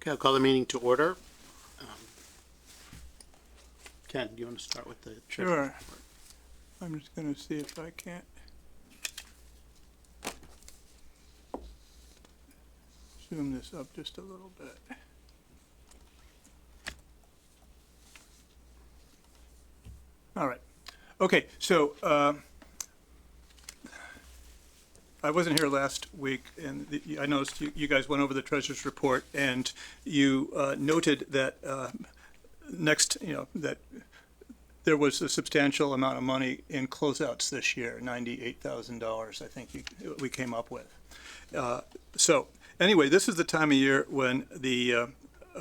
Okay, I'll call the meeting to order. Ken, do you want to start with the treasurer's Sure. report? I'm just gonna see if I can't zoom this up just a little bit. All right. Okay, so I wasn't here last week, and I noticed you guys went over the treasurer's report, and you noted that that there was a substantial amount of money in closeouts this year, $98,000, I think we came up with. So anyway, this is the time of year when the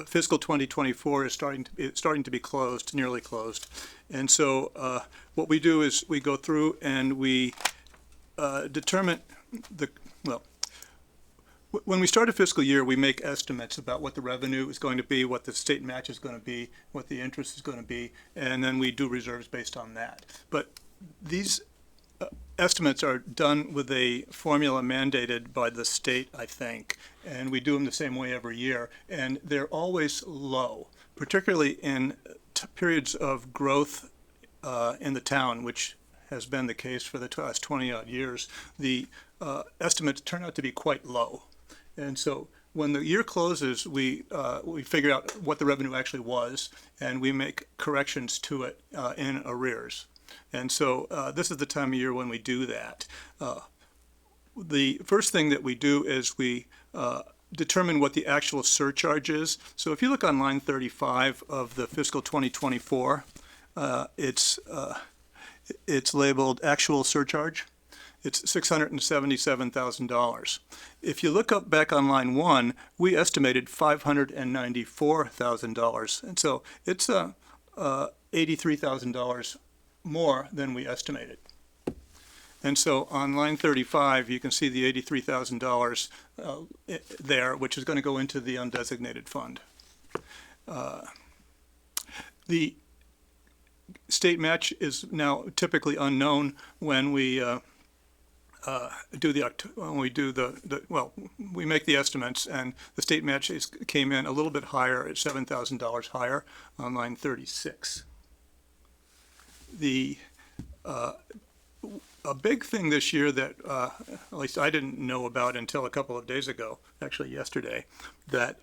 fiscal 2024 is starting to be closed, nearly closed. And so what we do is we go through and we determine when we start a fiscal year, we make estimates about what the revenue is going to be, what the state match is going to be, what the interest is going to be, and then we do reserves based on that. But these estimates are done with a formula mandated by the state, I think, and we do them the same way every year, and they're always low, particularly in periods of growth in the town, which has been the case for the last 20-odd years. The estimates turn out to be quite low. And so when the year closes, we figure out what the revenue actually was, and we make corrections to it in arrears. And so this is the time of year when we do that. The first thing that we do is we determine what the actual surcharge is. So if you look on line 35 of the fiscal 2024, it's labeled actual surcharge. It's $677,000. If you look up back on line 1, we estimated $594,000, and so it's $83,000 more than we estimated. And so on line 35, you can see the $83,000 there, which is going to go into the undesignated fund. The state match is now typically unknown when we we make the estimates, and the state match came in a little bit higher at $7,000 higher on line 36. A big thing this year that at least I didn't know about until a couple of days ago, actually yesterday, that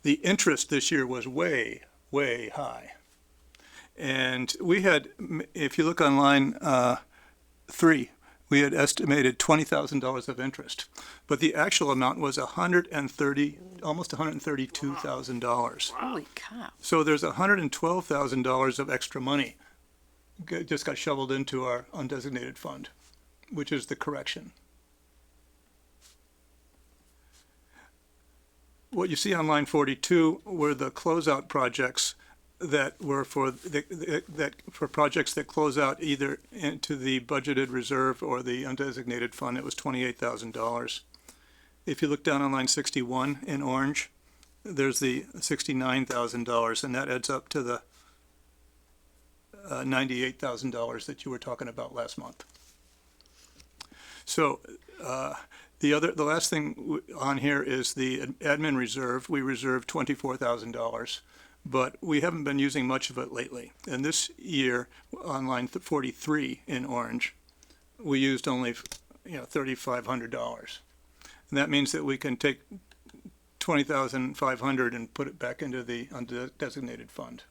the interest this year was way, way high. And we had, if you look on line 3, we had estimated $20,000 of interest, but the actual amount was almost $132,000. Holy cow. So there's $112,000 of extra money just got shoveled into our undesignated fund, which is the correction. What you see on line 42 were the closeout projects that were for projects that close out either into the budgeted reserve or the undesignated fund. It was $28,000. If you look down on line 61 in orange, there's the $69,000, and that adds up to the $98,000 that you were talking about last month. So the last thing on here is the admin reserve. We reserved $24,000. But we haven't been using much of it lately. And this year, on line 43 in orange, we used only $3,500. And that means that we can take $20,500 and put it back into the undesignated fund.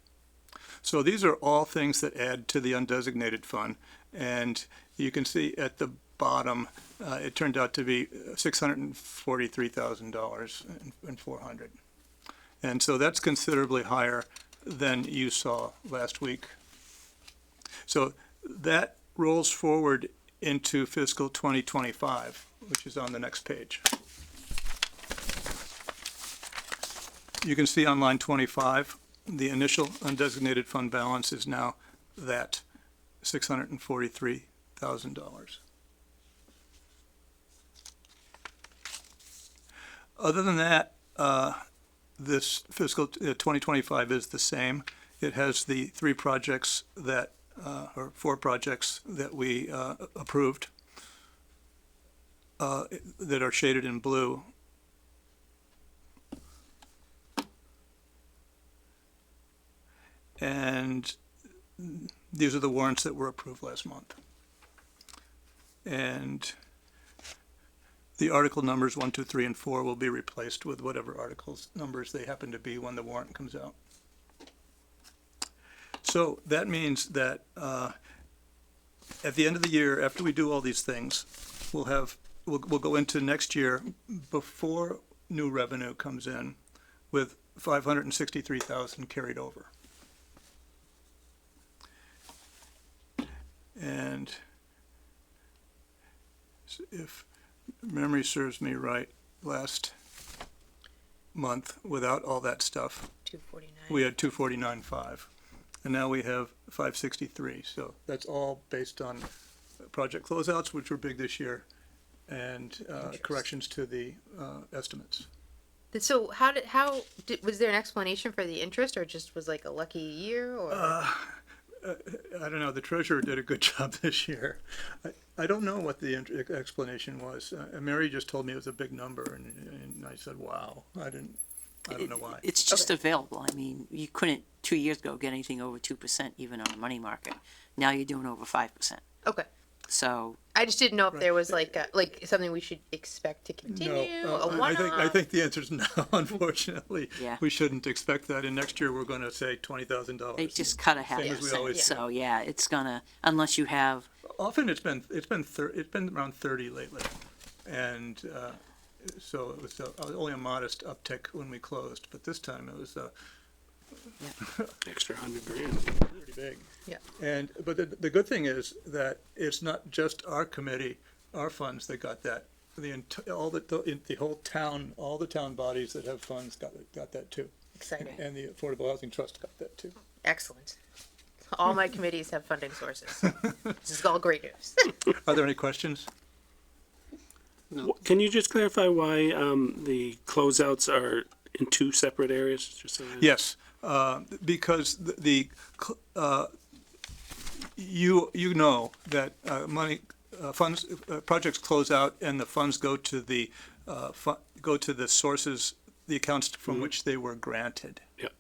So these are all things that add to the undesignated fund. And you can see at the bottom, it turned out to be $643,400. And so that's considerably higher than you saw last week. So that rolls forward into fiscal 2025, which is on the next page. You can see on line 25, the initial undesignated fund balance is now that $643,000. Other than that, this fiscal 2025 is the same. It has the 4 projects that we approved that are shaded in blue. And these are the warrants that were approved last month. And the article numbers 1, 2, 3, and 4 will be replaced with whatever articles numbers they happen to be when the warrant comes out. So that means that at the end of the year, after we do all these things, we'll go into next year before new revenue comes in with 563,000 carried over. And if memory serves me right, last month, without all that stuff, 249. we had 249.5, and now we have 563. So that's all based on project closeouts, which were big this year, and corrections to the estimates. So was there an explanation for the interest, or just was like a lucky year, or? I don't know, the treasurer did a good job this year. I don't know what the explanation was. Mary just told me it was a big number, and I said, wow, I don't know why. It's just available. I mean, you couldn't 2 years ago get anything over 2% even on a money market. Now you're doing over 5%. Okay. So I just didn't know if there was like something we should expect to continue. A one-off. I think the answer is no, unfortunately. Yeah. We shouldn't expect that, and next year we're gonna say $20,000. they just cut a half Same as we percent. always do. So yeah, it's gonna, unless you have, Often it's been around 30 lately, and so it was only a modest uptick when we closed, but this time it was Extra $100,000. pretty big. Yeah. And but the good thing is that it's not just our committee, our funds that got that. The whole town, all the town bodies that have funds got that too, Exciting. and the Affordable Housing Trust got that too. Excellent. All my committees have funding sources. This is all great news. Are there any questions? Can you just clarify why the closeouts are in two separate areas? Just so I- Yes, because you know that money funds projects close out and the funds go to the sources, the accounts from which they were granted. Yep.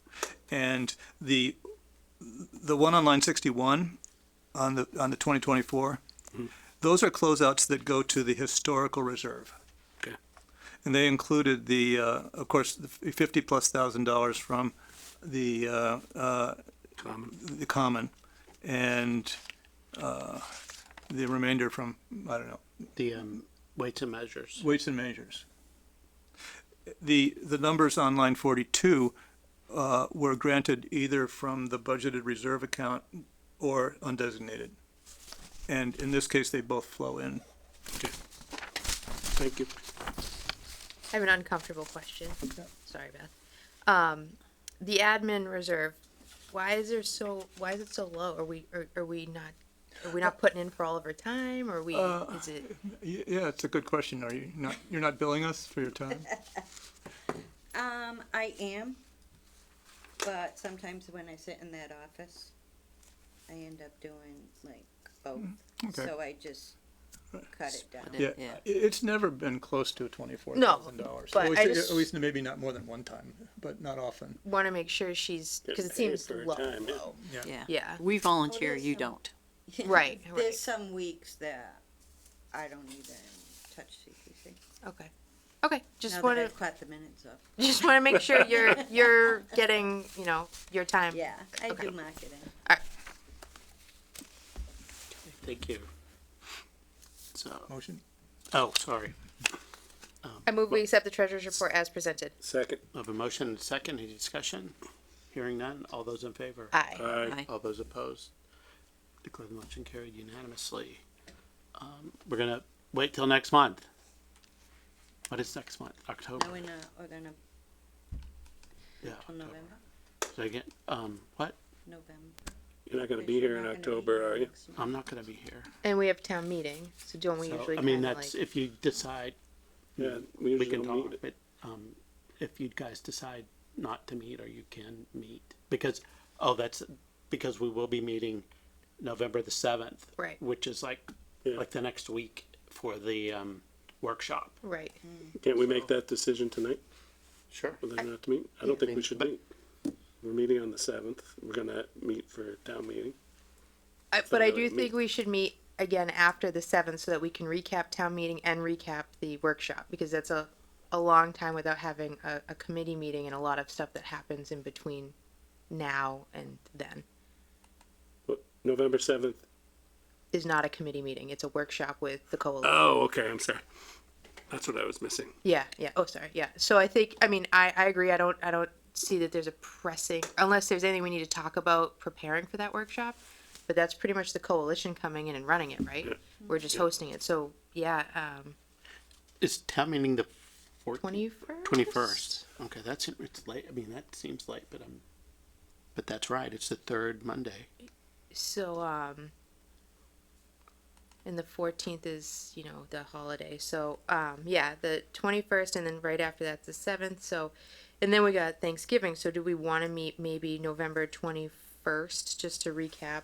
And the one on line 61 on the 2024, those are closeouts that go to the historical reserve. Okay. And they included of course, the $50,000+ from the common, and the remainder from, I don't know, The weights and measures. weights and measures. The numbers on line 42 were granted either from the budgeted reserve account or undesignated. And in this case, they both flow in. Thank you. I have an uncomfortable question. Sorry, Beth. The admin reserve, why is it so low? Are we not putting in for all of our time, or is it? Yeah, it's a good question. You're not billing us for your time? I am, but sometimes when I sit in that office, I end up doing like both. Okay. So I just cut it down. Split Yeah, Yeah. it's never been close to $24,000. No, but I just- At least maybe not more than one time, but not often. Want to make sure she's, because it Getting paid seems for her low. time, yeah. yeah. Yeah. We volunteer, there's you some- don't. Right, right. There's some weeks that I don't even touch CPC. Okay. Okay. Just Now want that to I've cut the minutes off. just want to make sure you're getting your time. Yeah, I Okay. do marketing. Thank you. So, Motion? oh, sorry. I move we accept the treasurer's report as presented. Second. I have a motion and a second. Any discussion? Hearing none. All those in favor? Aye. Aye. Aye. All those opposed? Declare the motion carried unanimously. We're gonna wait till next month. What is next month? October? Now we're gonna Yeah. till November. So again, what? November. You're not going to be here in October, are you? I'm not gonna be here. And we have town meeting, so don't we So, usually? I mean, kinda, that's, like, if you decide, Yeah, we we usually can don't talk, meet. but, if you guys decide not to meet, or you can meet, because, that's because we will be meeting November the 7th. Right. Which is like Yeah. the next week for the, workshop. right. Can't we make that decision tonight, Sure. whether or not to meet? I don't think we should meet. we're meeting on the 7th. We're gonna meet for town meeting. But I not do really think we should meet again after the 7th so that we can recap town meeting and recap the workshop, because that's a long time without having a committee meeting and a lot of stuff that happens in between now and then. What, November 7th? Is not a committee meeting. It's a workshop with the coalition. Oh, okay, I'm sorry. That's what I was missing. Yeah, yeah. Oh, sorry. Yeah. So I think, I mean, I agree. I don't see that there's a pressing, unless there's anything we need to talk about preparing for that workshop. But that's pretty much the coalition coming in and running it, right? Yeah. We're just hosting it. So yeah, Is town meeting the 21st? 21st? Okay, it's late. I mean, that seems late, but that's right. It's the third Monday. So, and the 14th is, the holiday. So, yeah, the 21st, and then right after that's the 7th. So, and then we got Thanksgiving. So do we want to meet maybe November 21st just to recap?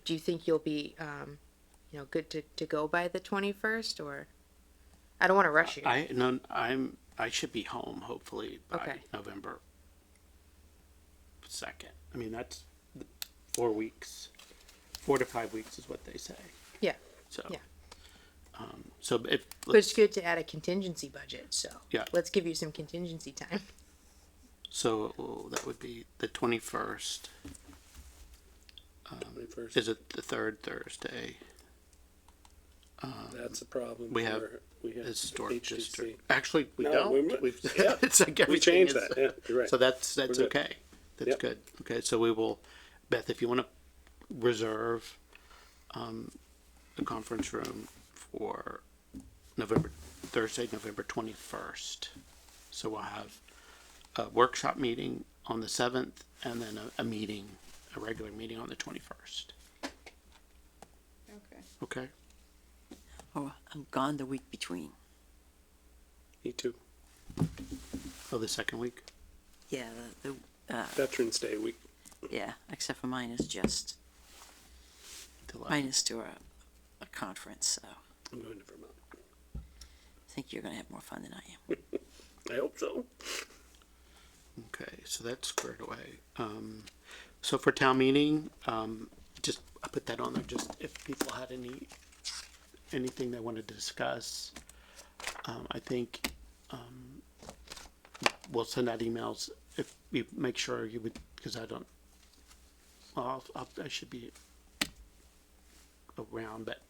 Do you think you'll be, good to go by the 21st, or I don't want to rush you. I should be home hopefully by Okay. November 2nd. I mean, that's 4 weeks. 4 to 5 weeks is what they say. Yeah. So, Yeah. So if But it's good to add a contingency budget. So Yeah. let's give you some contingency time. so that would be the 21st. 21st. Is it the third Thursday? That's a problem. We have we have Historic HDC. district. Actually, we No, don't. we- We've, yeah. it's like We everything changed is- that, yeah, you're right. So that's good. okay. That's Yep. good. Okay, so we will, Beth, if you want to reserve the conference room for Thursday, November 21st. So we'll have a workshop meeting on the 7th and then a regular meeting on the 21st. Okay. Okay? Oh, I'm gone the week between. Me too. Oh, the second week? Yeah, the Veterans Day week. yeah, except for mine is just, Till mine is to a conference, so I'm going to Vermont. I think you're gonna have more fun than I am. I hope so. Okay, so that's squared away. So for town meeting, just, I put that on there, just if people had anything they wanted to discuss. I think, we'll send out emails if you make sure you would, because I don't, well, I should be around, but,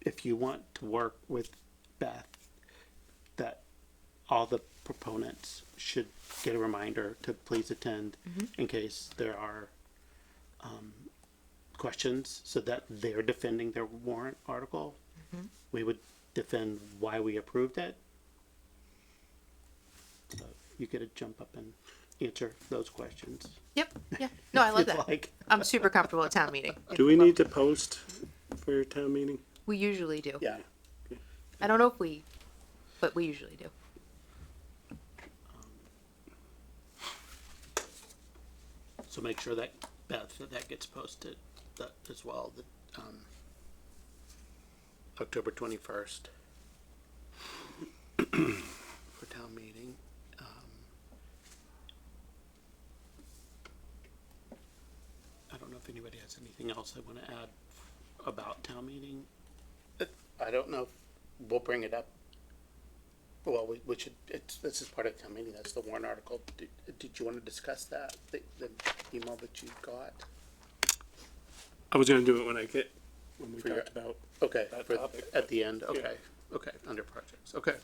if you want to work with Beth, that all the proponents should get a reminder to please attend in case there are questions, so that they're defending their warrant article. We would defend why we approved it. So you get to jump up and answer those questions. Yep. Yeah. No, I love if you'd that. like. I'm super comfortable at town meeting. Do we need to post for your town meeting? We usually do. Yeah. I don't know if but we usually do. So make sure that Beth, that gets posted as well. October 21st for town meeting. I don't know if anybody has anything else they want to add about town meeting. I don't know if we'll bring it up. Well, we should, this is part of town meeting, that's the warrant article. Did you want to discuss that, the email that you got? I was gonna do it when we For your- talked about Okay, that for, topic, at the end, okay, okay, under projects, okay.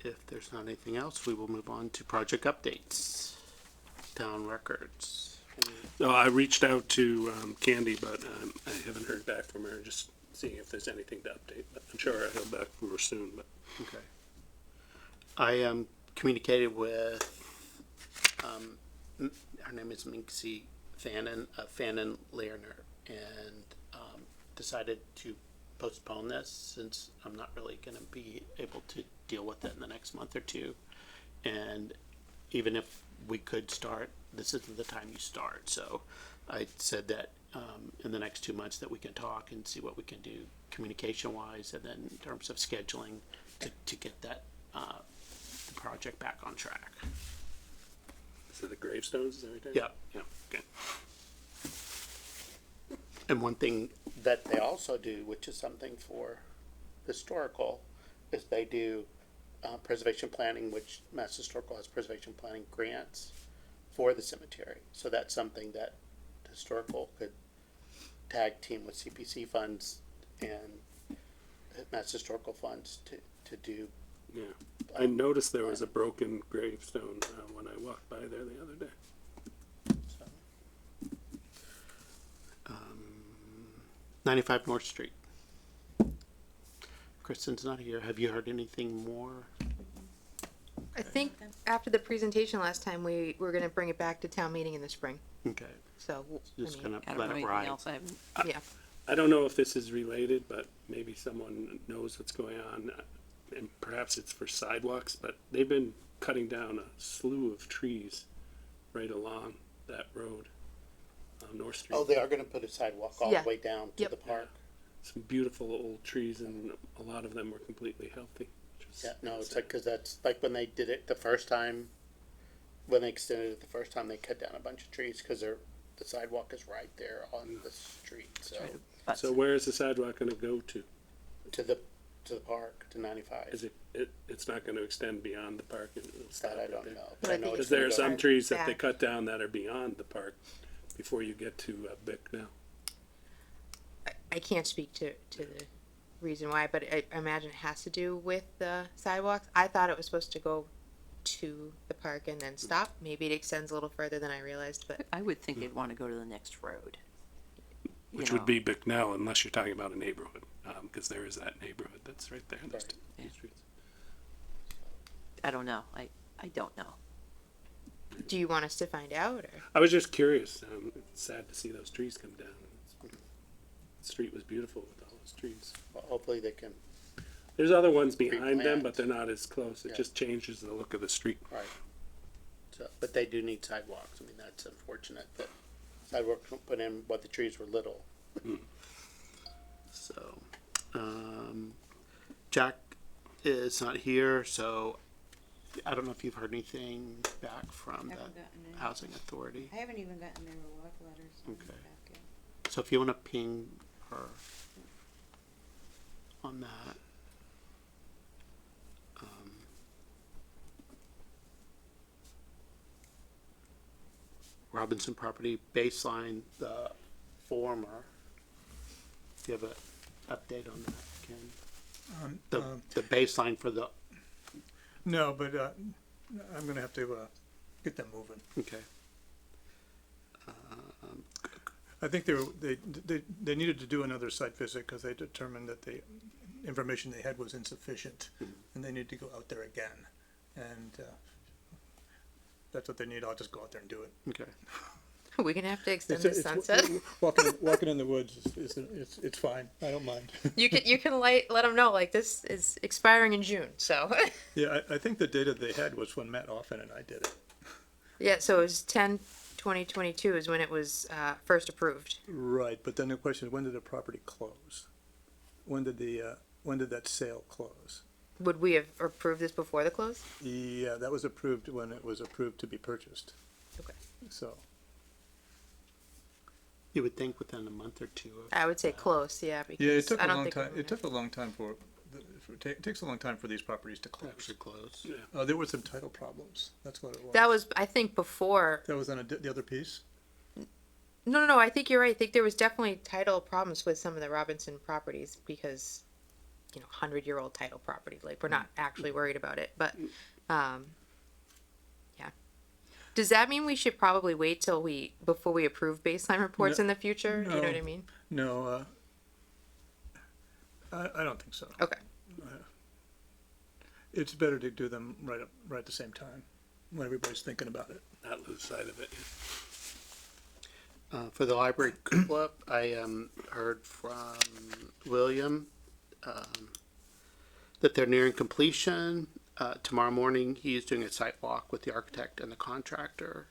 If there's not anything else, we will move on to project updates, town records. No, I reached out to Candy, but I haven't heard back from her, just seeing if there's anything to update. But I'm sure I'll hear back from her soon, but Okay. I communicated with, her name is Minxie Fannin, Fannin Lerner, and decided to postpone this since I'm not really gonna be able to deal with it in the next month or two. And even if we could start, this isn't the time you start, so I said that in the next 2 months that we can talk and see what we can do communication wise, and then in terms of scheduling to get that the project back on track. So the gravestones, is that what you're Yeah. Yeah, okay. And one thing that they also do, which is something for historical, is they do preservation planning, which Mass Historical has preservation planning grants for the cemetery. So that's something that historical could tag team with CPC funds and Mass Historical funds to do. Yeah. I noticed there was a broken gravestone when I walked by there the other day. So. 95 North Street. Kristen's not here. Have you heard anything more? I think after the presentation last time, we were gonna bring it back to town meeting in the spring, Okay, so, just I mean, gonna I don't let know it anything ride. else. I haven't. yeah. I don't know if this is related, but maybe someone knows what's going on, and perhaps it's for sidewalks, but they've been cutting down a slew of trees right along that road on North Street. Oh, they are gonna put a sidewalk all Yeah. the way down to Yep. the park. Some beautiful old trees, and a lot of them were completely healthy. which is Yeah, no, it's sad. like, cause that's like when they did it the first time, when they extended it the first time, they cut down a bunch of trees, cause the sidewalk is right there on the street, so, Try to butt So where is the sidewalk gonna go to? to the park, to 95. Is it's not gonna extend beyond the park? It'll stop That I right don't there? know. But I I know think it's Because there gonna are go- some trees that they back. cut down that are beyond the park before you get to Bicknell. I can't speak to the reason why, but I imagine it has to do with the sidewalks. I thought it was supposed to go to the park and then stop. Maybe it extends a little further than I realized, but I would think they'd want to go to the next road. You Which know, would be Bicknell, unless you're talking about a neighborhood, because there is that neighborhood that's right there. Those two Yeah. streets. I don't know. I don't know. do you want us to find out, or? I was just curious. It's sad to see those trees come down. The street was beautiful with all those trees. Well, hopefully they can, There's other ones behind them, Replant. but they're not as close. It Yeah. just changes the look of the street. right. So, but they do need sidewalks, I mean, that's unfortunate that sidewalks were put in, but the trees were little. So, Jack is not here, so I don't know if you've heard anything back from the Haven't gotten any. Housing Authority. I haven't even gotten their reward letters. on the Okay. back yet. So if you wanna ping her on that. Robinson Property Baseline, the former. Do you have a update on that, Ken? The baseline for the, No, but, I'm gonna have to, get them moving. okay, I think they needed to do another site visit because they determined that the information they had was insufficient, and they need to go out there again. And that's what they need. I'll just go out there and do it. okay. We're gonna have to extend the sunset. Walking in the woods it's fine. I don't mind. You can let them know, like, this is expiring in June, so. Yeah, I think the data they had was when Matt Offen and I did it. Yeah, so it was 10/20/22 is when it was first approved. Right, but then the question is, when did the property close? When did that sale close? Would we have approved this before the close? Yeah, that was approved when it was approved to be purchased. Okay. So, You would think within a month or two of. I would say close, yeah, because yeah, it took I a don't long think time. we're It took a long time it takes a long time for these properties to close. Actually close. There were some title problems. That's what it was. That was, I think, before. That was on the other piece? No. I think you're right. I think there was definitely title problems with some of the Robinson properties because, 100-year-old title property. Like, we're not actually worried about it, but, yeah. Does that mean we should probably wait till before we approve baseline reports No, in the future? You know what I no. mean? No, I don't think so. Okay. It's better to do them right at the same time, when everybody's thinking about it. Not lose sight of it. For the library cupola, I heard from William that they're nearing completion. Tomorrow morning, he is doing a site walk with the architect and the contractor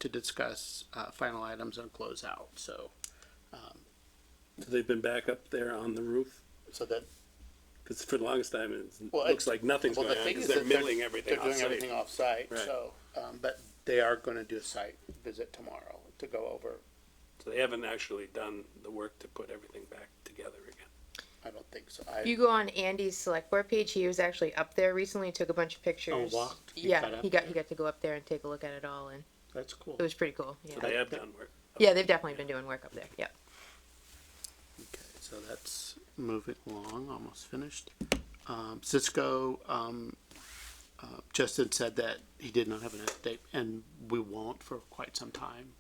to discuss final items on closeout. So So they've been back up there on the roof. that Cause for the longest time, it Well, looks like nothing's Well, going the on, thing cause is they're that milling everything they're doing off-site. everything off-site, Right. so, but they are gonna do a site visit tomorrow to go over, So they haven't actually done the work to put everything back together again. I don't think so. If you go on Andy's select board page, he was actually up there recently, took a bunch of pictures. walked? He Yeah, got up he got to go up there and take a look at it all, and That's cool. it was pretty cool. Yeah, So they have done work. yeah, they've definitely been doing work up there. Yep. Okay, so that's moving along, almost finished. Cisco, Justin said that he did not have an update, and we won't for quite some time,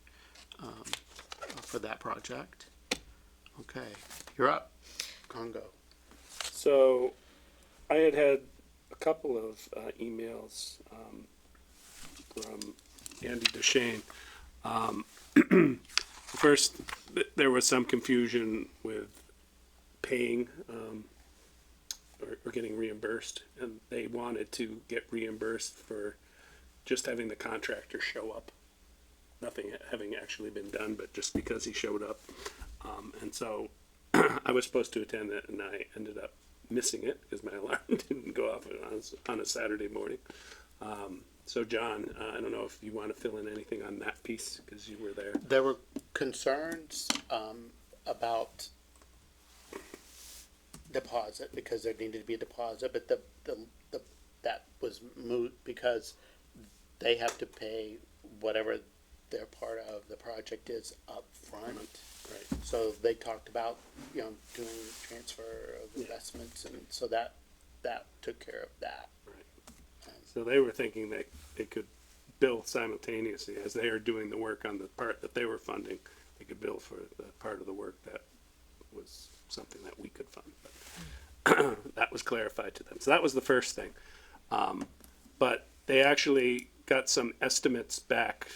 for that project. Okay, you're up, Congo. So I had a couple of emails from Andy Duchesne. First, there was some confusion with paying or getting reimbursed, and they wanted to get reimbursed for just having the contractor show up. Nothing having actually been done, but just because he showed up. And so I was supposed to attend it, and I ended up missing it because my alarm didn't go off on a Saturday morning. So John, I don't know if you want to fill in anything on that piece because you were there. There were concerns, about deposit, because there needed to be a deposit, but that was moot because they have to pay whatever their part of the project is up front. Right. So they talked about, doing transfer of investments, and so that took care of that. So they were thinking that they could bill simultaneously as they are doing the work on the part that they were funding. They could bill for the part of the work that was something that we could fund. But that was clarified to them. So that was the first thing. But they actually got some estimates back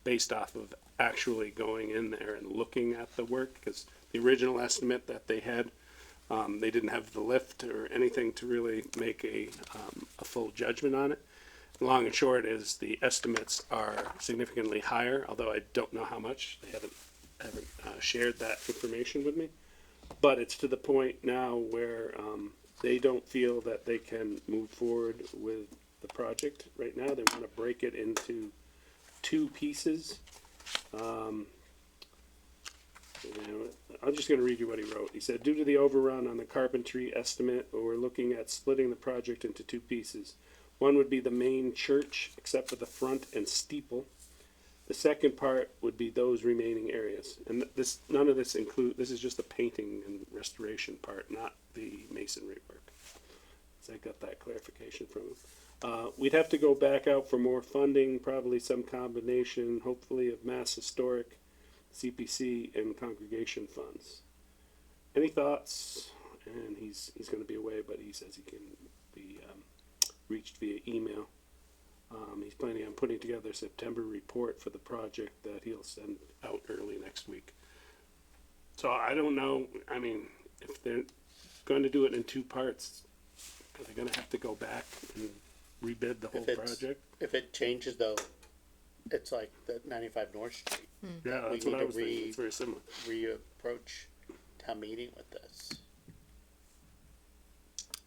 based off of actually going in there and looking at the work, because the original estimate that they had, they didn't have the lift or anything to really make a full judgment on it. Long and short is the estimates are significantly higher, although I don't know how much. They haven't shared that information with me. But it's to the point now where they don't feel that they can move forward with the project right now. They want to break it into two pieces. I'm just going to read you what he wrote. He said, due to the overrun on the carpentry estimate, we're looking at splitting the project into two pieces. One would be the main church, except for the front and steeple. The second part would be those remaining areas. And none of this this is just the painting and restoration part, not the masonry work. So I got that clarification from him. We'd have to go back out for more funding, probably some combination, hopefully, of Mass Historic, CPC, and congregation funds. Any thoughts? And he's going to be away, but he says he can be reached via email. He's planning on putting together a September report for the project that he'll send out early next week. So I don't know. I mean, if they're going to do it in two parts, are they going to have to go back and rebid the whole project? If it changes though, it's like the 95 North Street. Yeah, We that's what need I to was thinking. It's very similar. Reapproach town meeting with this.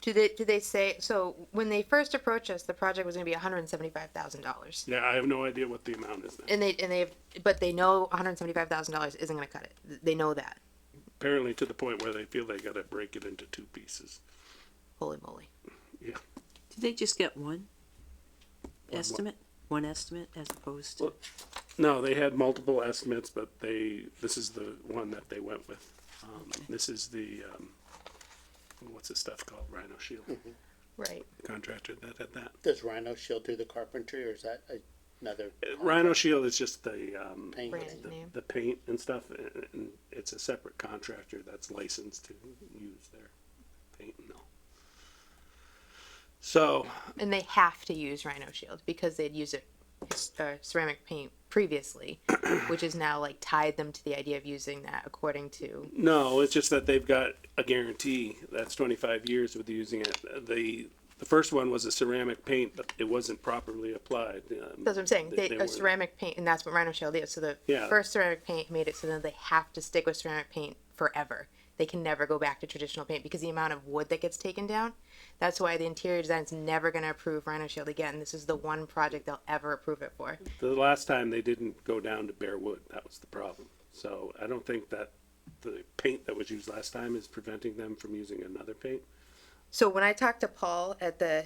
Do they say so? When they first approached us, the project was going to be $175,000, Yeah, I have no idea what the amount is now. and but they know $175,000 isn't going to cut it. They know that. Apparently to the point where they feel they got to break it into two pieces. Holy moly! Yeah. Did they just get one what? estimate? One estimate as opposed to? Well, no, they had multiple estimates, but this is the one that they went with. This is the, what's this stuff called? Rhino Shield. Right. Contractor that had that. Does Rhino Shield do the carpentry, or is that another? Rhino Shield is just the, Paint. Brand name. the paint and stuff, and it's a separate contractor that's licensed to use their paint and all. So, And they have to use Rhino Shield because they'd used ceramic paint previously, which has now like tied them to the idea of using that according to. no, it's just that they've got a guarantee that's 25 years with using it. The first one was a ceramic paint, but it wasn't properly applied. That's what I'm saying. They A weren't- ceramic paint, and that's what Rhino Shield is. So the Yeah. first ceramic paint made it so then they have to stick with ceramic paint forever. they can never go back to traditional paint because the amount of wood that gets taken down. That's why the interior design's never going to approve Rhino Shield again. This is the one project they'll ever approve it for. The last time they didn't go down to bare wood, that was the problem. So I don't think that the paint that was used last time is preventing them from using another paint. So when I talked to Paul at the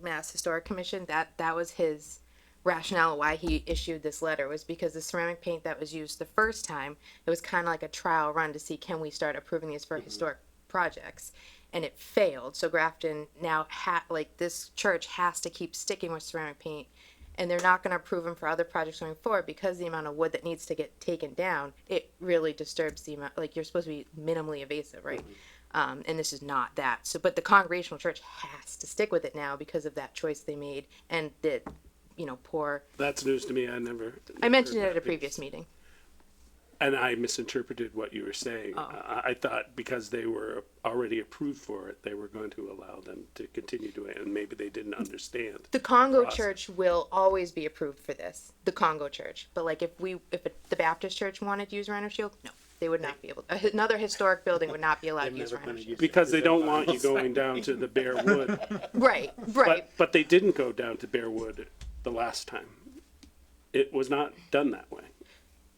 Mass Historic Commission, that was his rationale why he issued this letter, was because the ceramic paint that was used the first time, it was kind of like a trial run to see, can we start approving these for historic projects, and it failed. So Grafton now this church has to keep sticking with ceramic paint, and they're not going to approve them for other projects going forward because the amount of wood that needs to get taken down, it really disturbs the amount. Like, you're supposed to be minimally invasive, right? And this is not that. So, but the Congregational Church has to stick with it now because of that choice they made, and the, poor. That's news to me. I mentioned it at a previous meeting. And I misinterpreted what you were saying. Oh. I thought because they were already approved for it, they were going to allow them to continue doing it, and maybe they didn't understand. The Congo Process. Church will always be approved for this. The Congo Church, but like if the Baptist Church wanted to use Rhino Shield, no, they would not be able. Another historic building would not be allowed to use never Rhino gonna Shield. use Because they don't want you going down to the bare wood. Right, right. But they didn't go down to bare wood the last time. It was not done that way.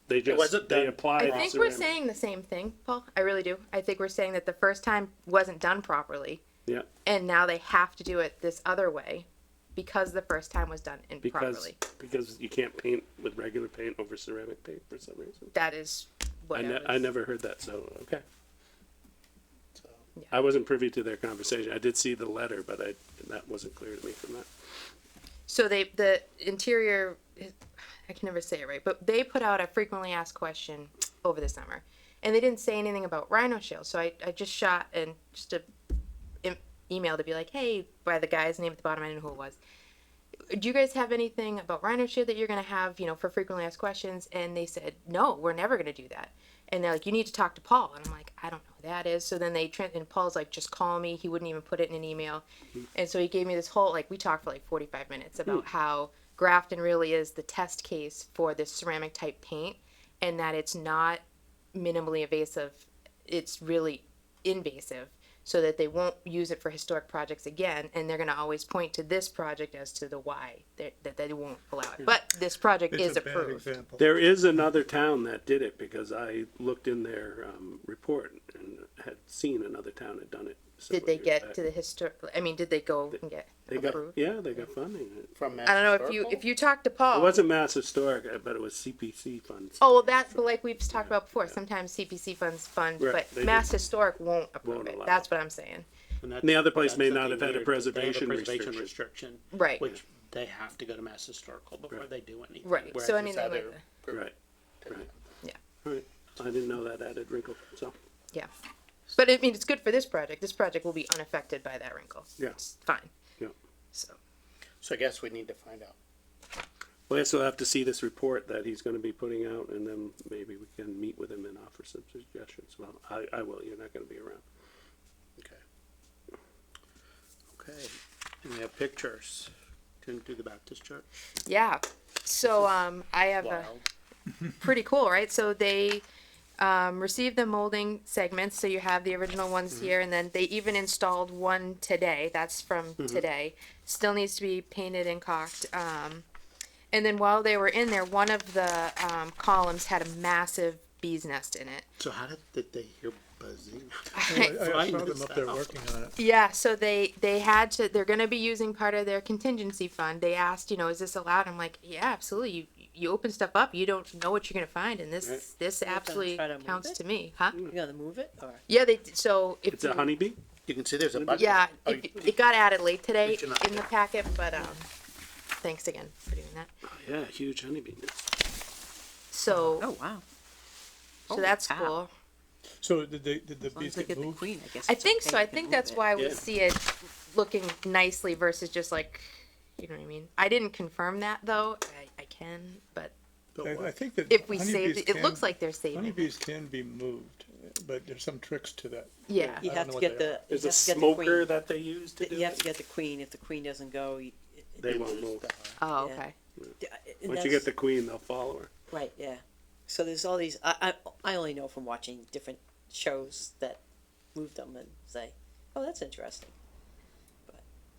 They wasn't they done. applied. I think we're ceramic. saying the same thing, Paul. I really do. I think we're saying that the first time wasn't done properly, Yeah, and now they have to do it this other way because the first time was done improperly. because you can't paint with regular paint over ceramic paint for some reason. That is what I never heard that. So okay. So, I wasn't privy to their conversation. I did see the letter, but that wasn't clear to me from that. So the interior, I can never say it right, but they put out a frequently asked question over the summer, and they didn't say anything about Rhino Shield. So I just shot email to be like, hey, by the guy's name at the bottom, I didn't know who it was. Do you guys have anything about Rhino Shield that you're going to have, for frequently asked questions? And they said, no, we're never going to do that. And they're like, you need to talk to Paul. And I'm like, I don't know who that is. So then and Paul's like, just call me. He wouldn't even put it in an email. And so he gave me this whole, we talked for 45 minutes about how Grafton really is the test case for this ceramic type paint, and that it's not minimally invasive. It's really invasive, so that they won't use it for historic projects again, and they're going to always point to this project as to the why that they won't allow it. But this project is It's a bad approved. example. There is another town that did it because I looked in their report and had seen another town had done it. Did they get to the historic? I mean, did they go and get They got approved? they got funding. from Mass I don't know Historical? if you talk to Paul. It wasn't Mass Historic, but it was CPC funds. Oh, well, that's but like we've talked about before. Sometimes CPC funds fund, Right, but they Mass Historic won't approve Won't it. allow That's what I'm saying. And And the other place that's may the not thing have had a weird. preservation They have a preservation restriction. restriction, Right. which they have to go to Mass Historical before Right. they do anything. Right. Whereas So this anything like other that. group Right. didn't. Right. Yeah. Right. I didn't know that added wrinkle. So Yeah. But I mean, it's good for this project. This project will be unaffected by that wrinkle. Yeah. It's fine. Yeah. So. So I guess we need to find out. well, yes, we'll have to see this report that he's going to be putting out, and then maybe we can meet with him and offer some suggestions. Well, I will. You're not going to be around. Okay. Okay. And we have pictures. Couldn't do the Baptist church. Yeah. So I have a Wild. pretty cool, right? So they received the molding segments. So you have the original ones here, and then they even installed one today. That's from today. Still needs to be painted and caulked. And then while they were in there, one of the columns had a massive bee's nest in it. So how did they hear buzzing? I saw them up there working on it. Yeah, so they had to. They're going to be using part of their contingency fund. They asked, is this allowed? I'm like, yeah, absolutely. You open stuff up, you don't know what you're going to find, and this absolutely try to move counts it? to me, huh? You gonna move it or? Yeah, they. So if It's a honeybee. You can see there's a bucket. yeah, Oh, it got added late today Did you not? in the packet, but thanks again for doing that. Oh, yeah, huge honeybee. So Oh, wow. so Holy that's cow. cool. So did the As long bees as they get get the moved? queen, I guess. I it's think okay, so. you I can think move that's it. why we Yeah. see it looking nicely versus just like, you know what I mean. I didn't confirm that though. I can, but I think that if we honeybees saved it, it can- looks like they're saving it. honeybees can be moved, but there's some tricks to that. Yeah. You I have don't to know get what they the, are. you There's have a to get the smoker queen. that they use to do You have to it. get the queen. If the queen doesn't go, They won't move. Oh, Yeah. okay. Once you get the queen, they'll follow her. Right, yeah. So there's all these, I only know from watching different shows that moved them and say, oh, that's interesting.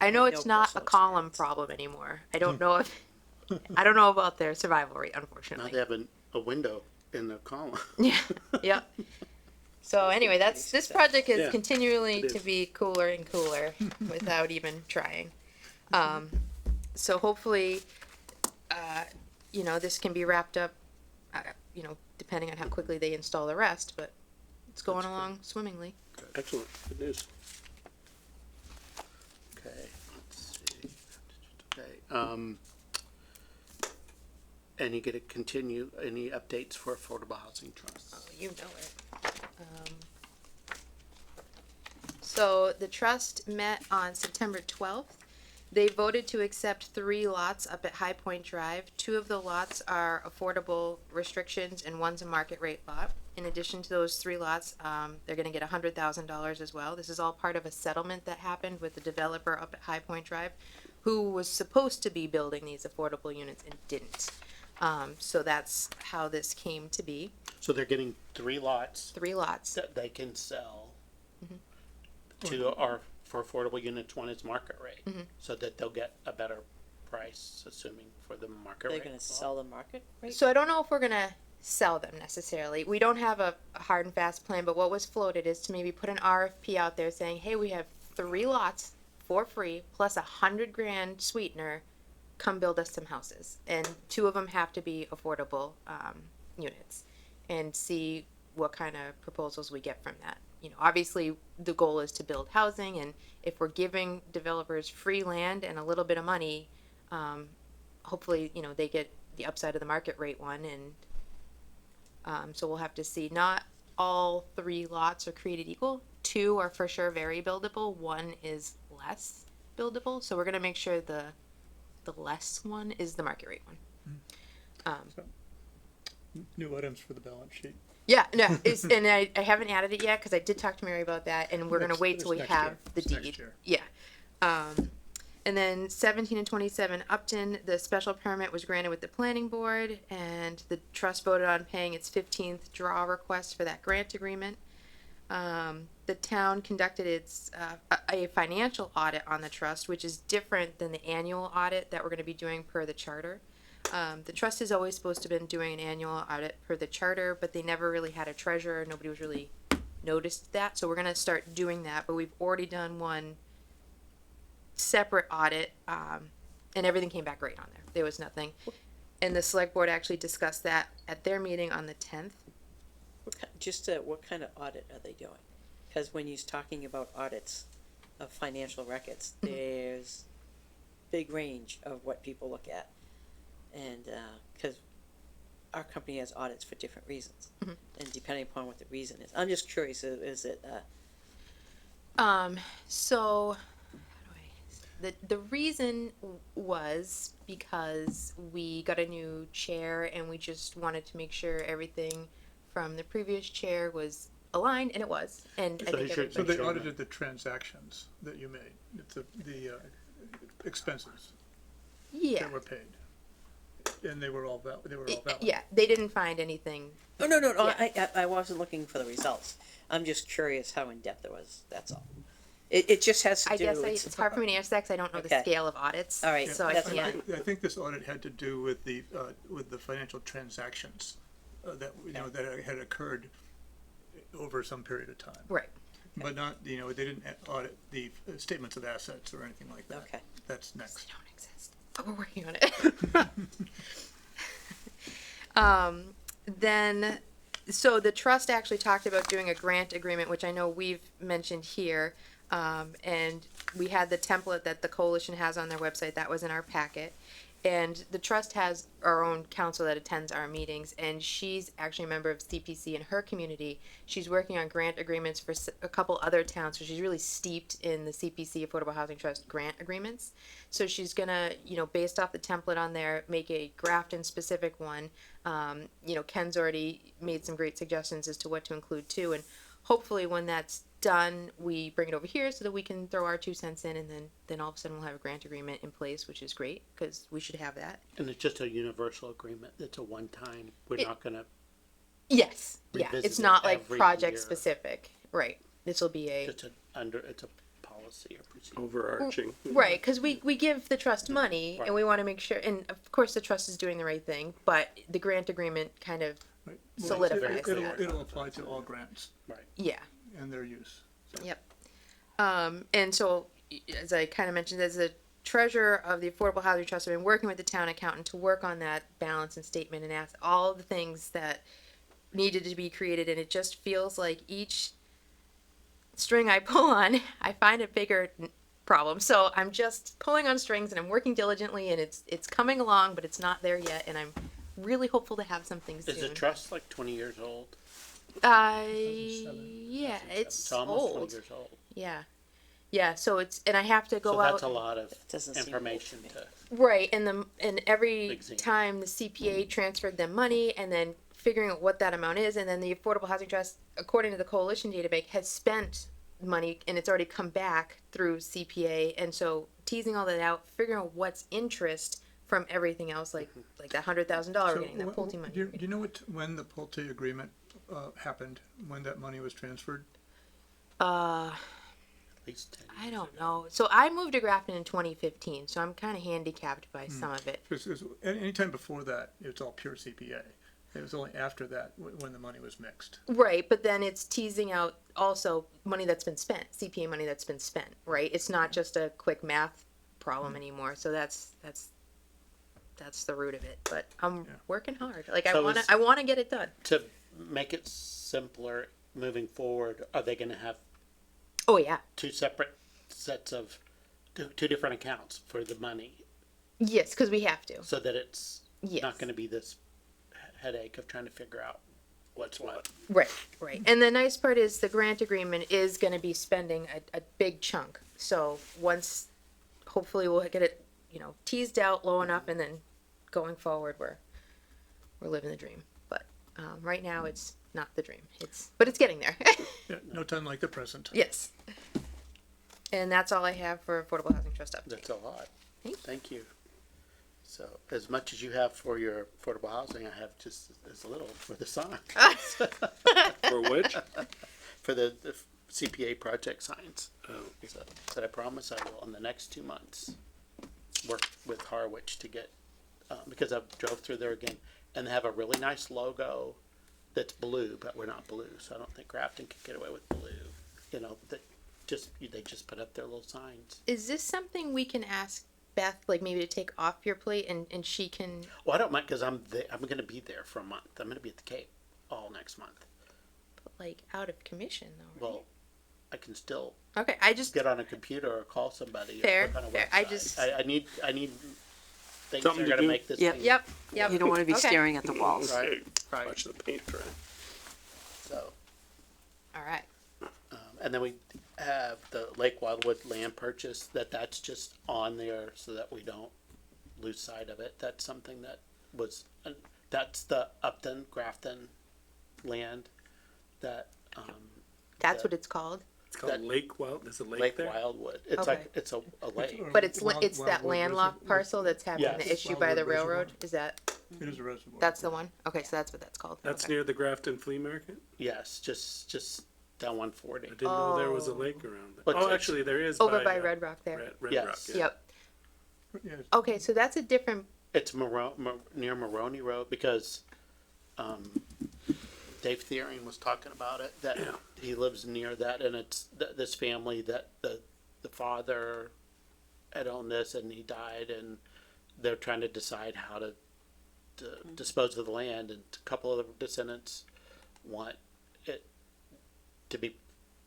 I know No it's not a personal column experience. problem anymore. I don't know if, I don't know about their survival rate, Now unfortunately. they have a window in the column. Yeah, yeah. So anyway, this project is Yeah, continually it to is. be cooler and cooler without even trying. So hopefully, this can be wrapped up, depending on how quickly they install the rest, but it's going That's along swimmingly. Excellent, good news. Okay, let's see. Okay, and you get to continue, any updates for Affordable Housing Trust? Oh, you know it. So the trust met on September 12th. They voted to accept 3 lots up at High Point Drive. 2 of the lots are affordable restrictions and one's a market rate lot. In addition to those 3 lots, they're gonna get $100,000 as well. This is all part of a settlement that happened with the developer up at High Point Drive, who was supposed to be building these affordable units and didn't. So that's how this came to be. So they're getting 3 lots 3 lots. that they can sell to our, for affordable units, one is market rate, so that they'll get a better price, assuming for the market They're rate. gonna sell the market rate? So I don't know if we're gonna sell them necessarily. We don't have a hard and fast plan, but what was floated is to maybe put an RFP out there saying, hey, we have 3 lots for free plus $100,000 sweetener. Come build us some houses, and 2 of them have to be affordable units, and see what kind of proposals we get from that. Obviously the goal is to build housing, and if we're giving developers free land and a little bit of money, hopefully they get the upside of the market rate one, and so we'll have to see. Not all 3 lots are created equal. 2 are for sure very buildable. 1 is less buildable, so we're gonna make sure the less one is the market rate one. New items for the balance sheet. Yeah, no, and I haven't added it yet because I did talk to Mary about that, and we're gonna Next- wait till we next have year. the It's next deed. year. Yeah. And then 17 and 27 Upton, the special permit was granted with the planning board, and the trust voted on paying its 15th draw request for that grant agreement. The town conducted its a financial audit on the trust, which is different than the annual audit that we're going to be doing per the charter. The trust is always supposed to have been doing an annual audit per the charter, but they never really had a treasurer. Nobody was really noticed that, so we're going to start doing that. But we've already done one separate audit, and everything came back great on there. There was nothing, and the select board actually discussed that at their meeting on the 10th. What kind of audit are they doing? Because when you're talking about audits of financial records, there's big range of what people look at. And, because our company has audits for different reasons. And depending upon what the reason is, I'm just curious, is it, So the reason was because we got a new chair, and we just wanted to make sure everything from the previous chair was aligned, and it was. And I So think you should- So everybody, they audited the transactions that you made, the expenses yeah, that were paid. And they were all valid. yeah, they didn't find anything. oh, no, Yeah. I wasn't looking for the results. I'm just curious how in-depth it was, that's all. It just has to I do, guess it's hard for me to answer that because I don't know the Okay. scale of audits. All right, so I that's can't. I think this audit had to do with the financial transactions that had occurred over some period of time. Right. But not, they didn't audit the statements of assets or anything like that. Okay. That's next. They don't exist, but we're working on it. Then, so the trust actually talked about doing a grant agreement, which I know we've mentioned here. And we had the template that the coalition has on their website. That was in our packet. And the trust has our own counsel that attends our meetings, and she's actually a member of CPC in her community. She's working on grant agreements for a couple other towns, so she's really steeped in the CPC Affordable Housing Trust grant agreements. So she's gonna, based off the template on there, make a Grafton specific one. Ken's already made some great suggestions as to what to include too, and hopefully when that's done, we bring it over here so that we can throw our 2 cents in, and then all of a sudden we'll have a grant agreement in place, which is great because we should have that. And it's just a universal agreement, it's a one-time, we're It- not gonna, Yes, Yeah, revisit it's it not like every project year. specific, right? This will be a, It's a policy or procedure. Overarching. right, cause we give the trust money Right. and we wanna make sure, and of course the trust is doing the right thing, but the grant agreement kind of, Right. Solidifies It'll- that. It'll apply to all grants yeah. and their use. Yep. And so, as I kind of mentioned, as the treasurer of the Affordable Housing Trust, I've been working with the town accountant to work on that balance and statement and ask all the things that needed to be created. And it just feels like each string I pull on, I find a bigger problem. So I'm just pulling on strings and I'm working diligently, and it's coming along, but it's not there yet. And I'm really hopeful to have something soon. Is the trust like 20 years old? Yeah, it's almost old. 20 years old. Yeah. Yeah, so it's, and I have to go So out. that's a lot of Doesn't seem old to information me. to. Right, and every Exam. time the CPA transferred them money, and then figuring out what that amount is, and then the Affordable Housing Trust, according to the Coalition Data Bank, has spent money and it's already come back through CPA, and so teasing all that out, figuring out what's interest from everything else, like that $100,000 we're getting, that Pulte money. Do you know when the Pulte agreement, happened, when that money was transferred? At least 10 I years don't ago. know. So I moved to Grafton in 2015, so I'm kind of handicapped by some of it. Because anytime before that, it's all pure CPA. It was only after that when the money was mixed. Right, but then it's teasing out also money that's been spent, CPA money that's been spent, right? It's not just a quick math problem anymore. So that's the root of it. But I'm working hard. Like So I wanna get it done. To make it simpler moving forward, are they going to have Oh yeah. two separate sets of two different accounts for the money Yes, because we have to. so that it's Yes. not going to be this headache of trying to figure out what's what? Right, right. And the nice part is the grant agreement is going to be spending a big chunk. So once, hopefully, we'll get it, teased out low enough, and then going forward, we're living the dream. But right now, it's not the dream. But it's getting there. Yeah, no time like the present. Yes. And that's all I have for Affordable Housing Trust update. That's a lot. Thank you. Thank you. So as much as you have for your affordable housing, I have just as little for the sign, For which? for the CPA project signs. Oh. So that I promise I will in the next 2 months work with Harwich to get, because I drove through there again and they have a really nice logo that's blue, but we're not blue. So I don't think Grafton could get away with blue. That they just put up their little signs. Is this something we can ask Beth, like maybe to take off your plate and she can? Well, I don't mind because I'm going to be there for a month. I'm going to be at the Cape all next month. Like out of commission though, right? Well, I can still Okay, I just get on a computer or call somebody. Fair, or look on a fair. I website. just- I need things Something that are to going to do. make this Yep. thing. Yep. You don't want to be Okay. staring at the walls. Right. Right. Watch the paint dry. So, All right. and then we have the Lake Wildwood land purchase. That's just on there so that we don't lose sight of it. That's something that was. That's the Upton Grafton land. That That's The- what it's called. It's called That- Lake Wild. There's a lake, Lake there. Wildwood. It's Okay. like it's a lake. But it's Wild- it's that Wildwood landlocked Reservoir. parcel that's having Yes. the issue by the Wildwood Reservoir. railroad. Is that It is a reservoir. that's the one? Okay, so that's what that's called. That's okay. near the Grafton Flea Market. Yes, just down 140. I didn't know there was a Oh. lake around there. But Oh, it's- actually, there is. Over by Red Rock there. Red Yes. Rock. Yeah. Yep. Yeah, Okay, so that's a different. It's near Maroney Road because Dave Thiering was talking about it, that Yeah. he lives near that, and it's this family that the father had owned this and he died, and they're trying to decide how to dispose of the land, and a couple of the descendants want it to be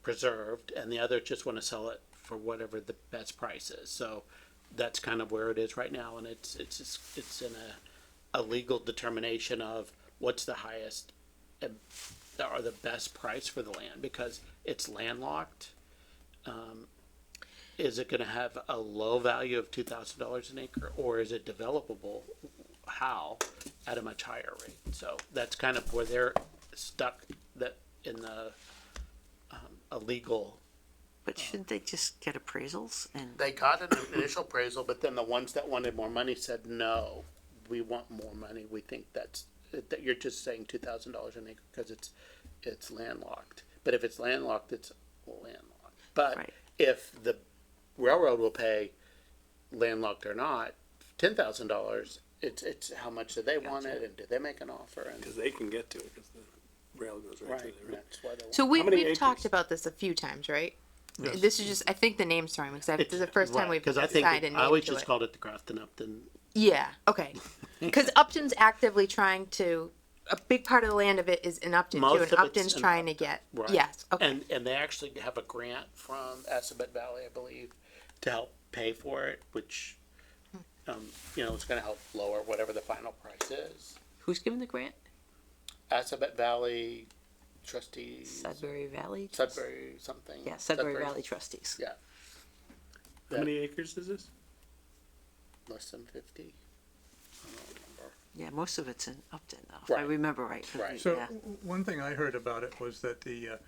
preserved, and the others just want to sell it for whatever the best price is. So that's kind of where it is right now, and it's in a legal determination of what's the highest or the best price for the land, because it's landlocked. Is it going to have a low value of $2,000 an acre, or is it developable? How at a much higher rate? So that's kind of where they're stuck. That in the a legal. But shouldn't they just get appraisals and? They got an initial appraisal, but then the ones that wanted more money said, no, we want more money. We think that's that you're just saying $2,000 an acre because it's landlocked. But if it's landlocked, it's landlocked. But Right. if the railroad will pay, landlocked or not, $10,000, it's how much do they want it, and do they make an offer? And Because they can get to it, because the rail goes right, right, to and there. that's why they want. So How many we've acres? talked about this a few times, right? Yes. This is just, I think the name's throwing me, because this is the first time we've Because I think assigned a I name always to just it. called it the Grafton Upton. Yeah, okay. Because Upton's actively trying to, a big part of the land of it is in Upton too, Most and of it's Upton's in trying to get, Right. yes, okay. And they actually have a grant from Assabet Valley, I believe, to help pay for it, which, it's gonna help lower whatever the final price is. Who's giving the grant? Assabet Valley trustees, Sudbury Valley? Sudbury something. Yeah, Sudbury Valley trustees. Yeah, How many acres is this? less than 50. I don't remember. Yeah, most of it's in Upton, though, if I Right. remember right. Right. So Yeah. one thing I heard about it was that the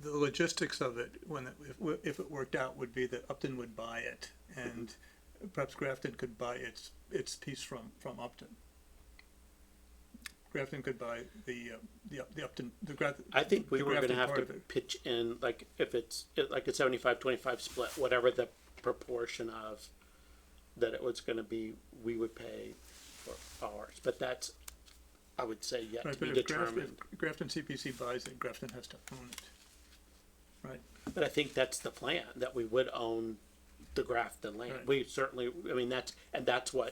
logistics of it, if it worked out, would be that Upton would buy it, and perhaps Grafton could buy its piece from Upton. Grafton could buy the Upton, the Grafton. I think we the were gonna Grafton have part to of it. pitch in, like, if it's like a 75-25 split, whatever the proportion of that it was gonna be, we would pay for ours, but that's, I would say, yet Right, to but be if determined. Grafton CPC buys it, Grafton has to own it. Right, But I think that's the plan, that we would own the Grafton land. Right. We certainly, I mean, that's why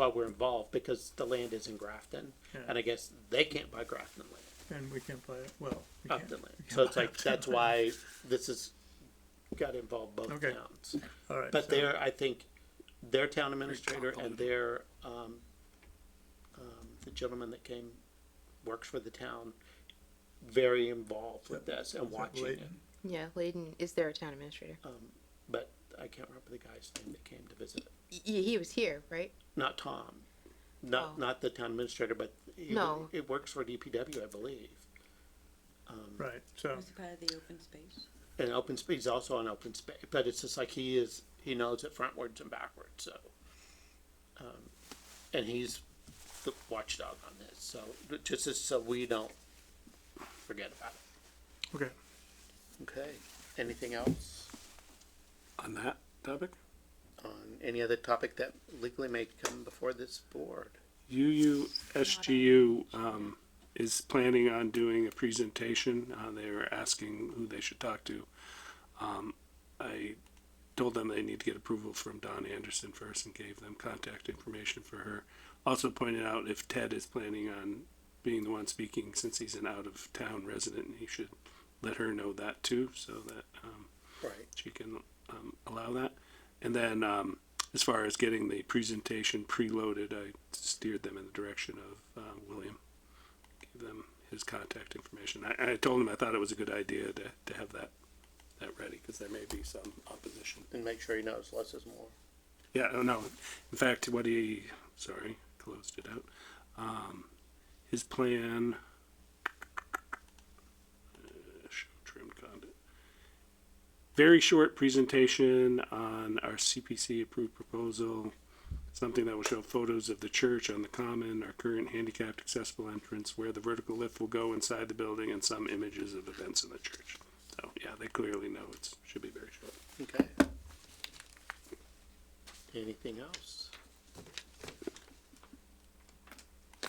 we're involved, because the land is in Grafton, Yeah. and I guess they can't buy Grafton land, and we can't buy it, well, we can't. Upton land. we can't So it's buy like, Upton that's land. why this has got to involve both Okay. towns. All right, But so- they're, I think, their town administrator and their, the gentleman that works for the town, very involved with this and is that watching it. Layton? Yeah, Layden is their town administrator. But I can't remember the guy's name that came to visit. He was here, right? Not Tom, Oh. not the town administrator, but No. it works for DPW, I believe. Right, so, Was it part of the open space? And open space, he's also on open space, but it's just like he knows it frontwards and backwards, so. And he's the watchdog on this, so, just so we don't forget about it. okay. Okay, anything else On that topic? on any other topic that legally may come before this board? SGU is planning on doing a presentation. They were asking who they should talk to. I told them they need to get approval from Dawn Anderson first and gave them contact information for her. Also pointed out if Ted is planning on being the one speaking, since he's an out-of-town resident, he should let her know that too, so that Right. she can allow that. And then as far as getting the presentation preloaded, I steered them in the direction of William. Gave them his contact information. I told him I thought it was a good idea to have that ready, because there may be some opposition. And make sure he knows less is more. Yeah, oh, no. In fact, closed it out. His plan, show trimmed content. Very short presentation on our CPC approved proposal. Something that will show photos of the church on the common, our current handicapped accessible entrance, where the vertical lift will go inside the building, and some images of events in the church. So, yeah, they clearly know it should be very short. Okay. Anything else? Do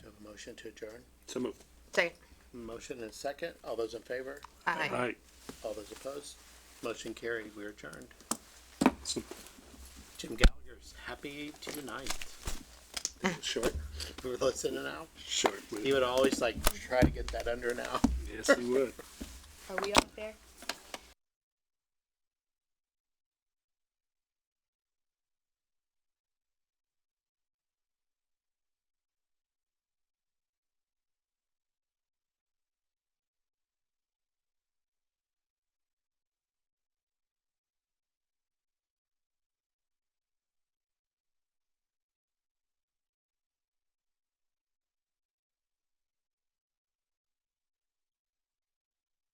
you have a motion to adjourn? So move. Second. Motion and second. All those in favor? Aye. All right. All those opposed? Motion carried. We're adjourned. So, Jim Gallagher's happy tonight. short. We were listening now. Short. He would always try to get that under now. Yes, he would. Are we up there?